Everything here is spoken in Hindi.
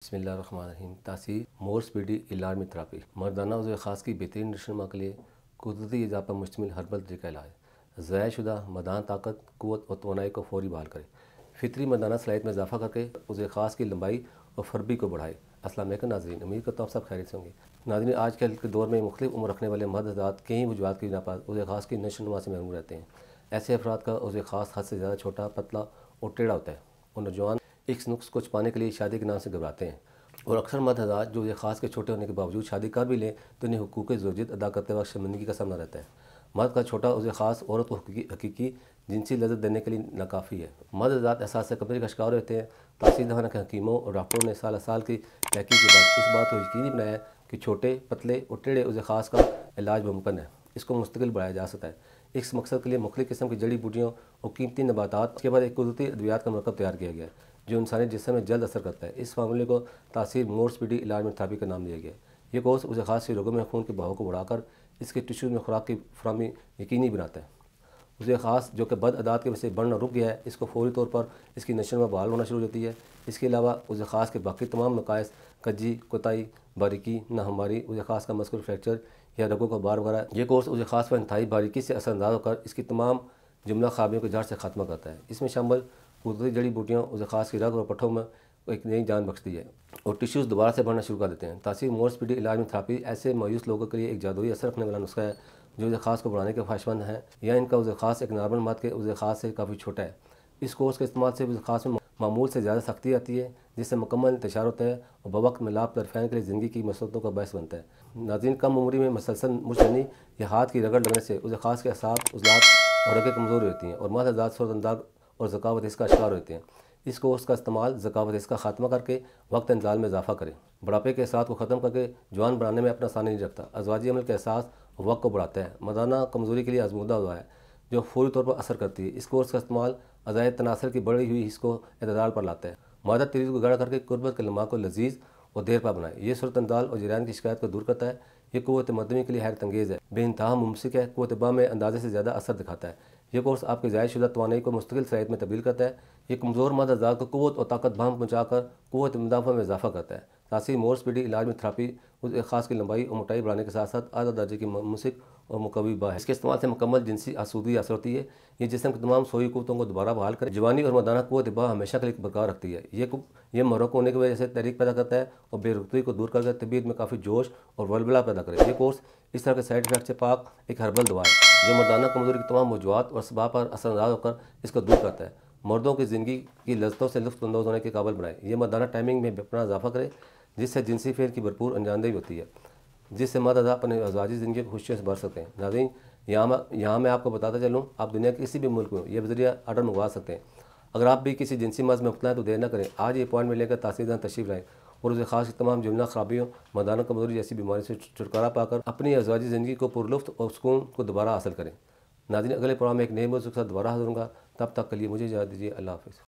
बिस्मिल्लाहिर्रहमानिर्रहीम। तासीर मोर स्पीडी इलाज में थेरापी मर्दाना उज़्व ख़ास की बेहतरीन नशोनुमा के लिए कुदरती ग़िज़ा पर मुश्तमिल हर्बल तरीका इलाज ज़ाया शुदा मर्दाना ताकत, क़ुव्वत और तवानाई को फौरी बहाल करे, फितरी मर्दाना सलाहियत में इजाफ़ा करके उज़्व ख़ास की लंबाई और फरबी को बढ़ाए। अस्सलाम वालेकुम नाज़रीन, उम्मीद करता हूँ सब खैरियत से होंगे। नाज़रीन, आज के दौर में मुख्तलिफ उम्र रखने वाले मर्द हज़रात कई वजूहात की बिना पर उज़्व ख़ास की नशोनुमा से महरूम रहते हैं। ऐसे अफराद का उज़्व ख़ास हद से ज़्यादा छोटा, पतला और टेढ़ा होता है और नौजवान इस नुक्स को छुपाने के लिए शादी के नाम से घबराते हैं। और अक्सर मर्द हज़रात जो ये ख़ास के छोटे होने के बावजूद शादी कर भी लें तो इन्हें हुकूक ज़ौजियत अदा करते वक्त शर्मिंदगी का सामना रहता है। मर्द का छोटा उज़्व ख़ास औरत को हकीकी जिनसी लज़्ज़त देने के लिए नाकाफ़ी है। मर्द हज़रात एहसास कमज़ोरी का शिकार होते हैं। तासीर दहाना के हकीमों और डॉक्टरों ने साल साल की तहकीक के बाद इस बात को यकीनी बनाया कि छोटे, पतले और टेढ़े उज़्व ख़ास का इलाज मुमकिन है। इसको मुस्तकिल बढ़ाया जा सकता है। इस मकसद के लिए मुख्तलिफ़ किस्म की जड़ी बूटियों और कीमती नबातात के बाद एक कुदरती अद्वियात का मरकब तैयार किया गया है जो इंसानी जिस्म में जल्द असर करता है। इस मामले को तासीर मोर स्पीडी इलाज में थेरापी का नाम दिया गया है। ये कोर्स उज़्व ख़ास के रोगों में खून के बहाव को बढ़ाकर इसके टिश्यूज़ में खुराक की फराहमी यकीनी बनाता है। उज़्व ख़ास जो कि बद अदात की वजह से बढ़ना रुक गया है, इसको फौरी तौर पर इसकी नशोनुमा बहाल होना शुरू हो जाती है। इसके अलावा उज़्व ख़ास के बाकी तमाम नकाइस, कज्जी, कोताही, बारीकी, नाहमारी, उज़्व ख़ास का मस्कुलर फ्रैक्चर या रगों का बार वगैरह, ये कोर्स उज़्व ख़ास पर इंतहाई बारीकी से असरअंदाज होकर इसकी तमाम जुमला ख़राबियों को जड़ से खात्मा करता है। इसमें शामिल कुदरती जड़ी बूटियाँ उज़्व ख़ास की रग और पट्ठों में एक नई जान बख्शती है और टिश्यूज़ दोबारा से बढ़ना शुरू कर देते हैं। तासीर मोर स्पीडी इलाज में थेरापी ऐसे मायूस लोगों के लिए एक जादुई असर रखने वाला नुस्खा है जो उज़्व ख़ास को बढ़ाने के ख्वाहिशमंद हैं या इनका उज़्व ख़ास एक नॉर्मल मर्द के उज़्व ख़ास से काफ़ी छोटा है। इस कोर्स के इस्तेमाल से उज़्व ख़ास में मामूल से ज़्यादा सख्ती आती है जिससे मुकम्मल इंतशार होता है और बवक्त में लाभ तरफ़ैन के लिए ज़िंदगी की मसरतों का बायस बनता है। नाज़रीन, कम उम्री में मसलसल मुझजनी या हाथ की रगड़ लगने से उज़्व ख़ास के असाब, उज़लात और रगें कमज़ोर रहती हैं और मर्द हज़रात सुरदंदाग और ज़कावत इसका शिकार होते हैं। इस कोर्स का इस्तेमाल ज़कावत इसका खात्मा करके वक्त इंतज़ाल में इजाफ़ा करें, बुढ़ापे के एहसास को ख़त्म करके जवान बनाने में अपना सानी नहीं रखता, अज़वाजी अमल के एहसास और वक्त को बढ़ाता है, मर्दाना कमज़ोरी के लिए आज़मूदा हुआ है जो फौरी तौर पर असर करती है। इस कोर्स का इस्तेमाल अज़ाय तनासर की बढ़ी हुई हिस्स को एतदाल पर लाता है। मादा तरीक़ को गाढ़ा करके कुर्बत के लम्हा को लजीज और देर पा बनाए। ये सूरत अंदाल और जरान की शिकायत को दूर करता है। ये क़ुव्वत मदनी के लिए हैरत अंगेज़ है, बेइंतहा मुमसिक है, क़ुव्वत बा में अंदाजे से ज़्यादा असर दिखाता है। यह कोर्स आपके ज़ाया शुदा तवानाई को मुस्तकिल सलाहियत में तब्दील करता है। ये कमज़ोर मर्द हज़रात को क़ुव्वत और ताकत बहम पहुँचाकर क़ुव्वत मुदाफ़ा में इजाफ़ा करता है। तासीर मोर स्पीडी इलाज में थेरापी उज़्व ख़ास की लंबाई और मोटाई बढ़ाने के साथ साथ आला दर्जे की मुमसिक और मुकव्वी बा है। इसके इस्तेमाल से मुकम्मल जिनसी आसूदगी हासिल होती है। ये जिस्म की तमाम सोई क़ुव्वतों को दोबारा बहाल कर जवानी और मर्दाना क़ुव्वत बा हमेशा के लिए बरकरार रखती है। ये महरुक होने की वजह से तहरीक पैदा करता है और बेरुखी को दूर करके तबीयत में काफ़ी जोश और वलवला पैदा करे। ये कोर्स इस तरह के साइड इफेक्ट से पाक एक हर्बल दवा है जो मर्दाना कमज़ोरी की तमाम मौजूदात और असबाब पर असरअंदाज होकर इसको दूर करता है, मर्दों की ज़िंदगी की लज़्ज़तों से लुत्फ़अंदोज़ होने के काबिल बनाए। ये मर्दाना टाइमिंग में अपना इजाफ़ा करे जिससे जिनसी फेल की भरपूर अंजामदेही होती है, जिससे मर्द हज़रात अपने अज़वाजी ज़िंदगी को खुशियों से भर सकते हैं। नाज़रीन, यहाँ मैं आपको बताता चलूँ, आप दुनिया के किसी भी मुल्क में ये ज़रिया आर्डर मंगवा सकते हैं। अगर आप भी किसी जिनसी मर्ज़ में मुब्तला हैं तो देर न करें, आज ये अपॉइंटमेंट लेकर तासीर तशरीफ़ लाएँ और उसे ख़ास तमाम जुमला ख़राबियों, मर्दाना कमज़ोरी जैसी बीमारी से छुटकारा पाकर अपनी अज़वाजी ज़िंदगी को पुरलुत्फ़ और सुकून को दोबारा हासिल करें। नाज़रीन, अगले प्रोग्राम में एक नए मौज़ूअ के साथ दोबारा हाज़िर होऊंगा। तब तक के लिए मुझे इजाज़त दीजिए। अल्लाह हाफ़िज़।